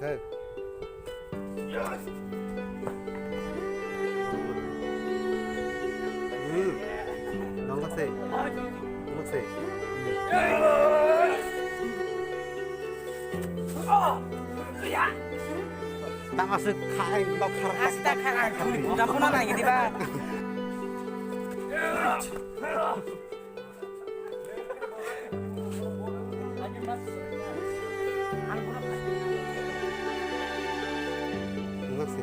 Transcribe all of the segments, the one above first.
khơi nóng lắc xì lắc xì tak masuk kain kau karak Astagfirullahaladzim, kamu nana gitu pak. lắc xì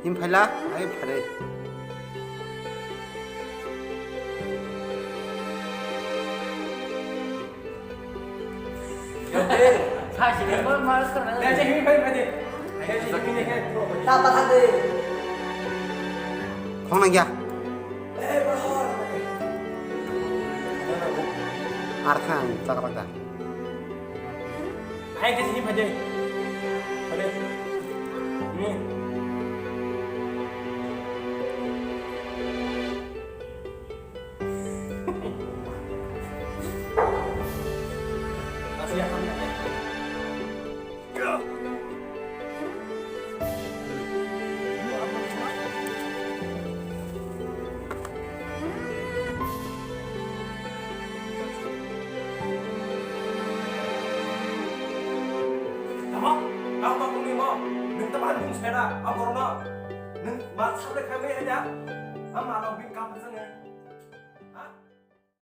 im phải lá ai phải đây 사실은 뭘 말했으면 내가 힘이 파이팅. 내가 힘이 해. 따뜻한데. không năng kia arthang tak apa tak 아이 그 힘이 파이팅. 파이팅. 다시 한 번. Apa pun ni mau, nung teman nung sepeda, apa rumah, nung mat sampai kami aja, ama orang bingkam sana.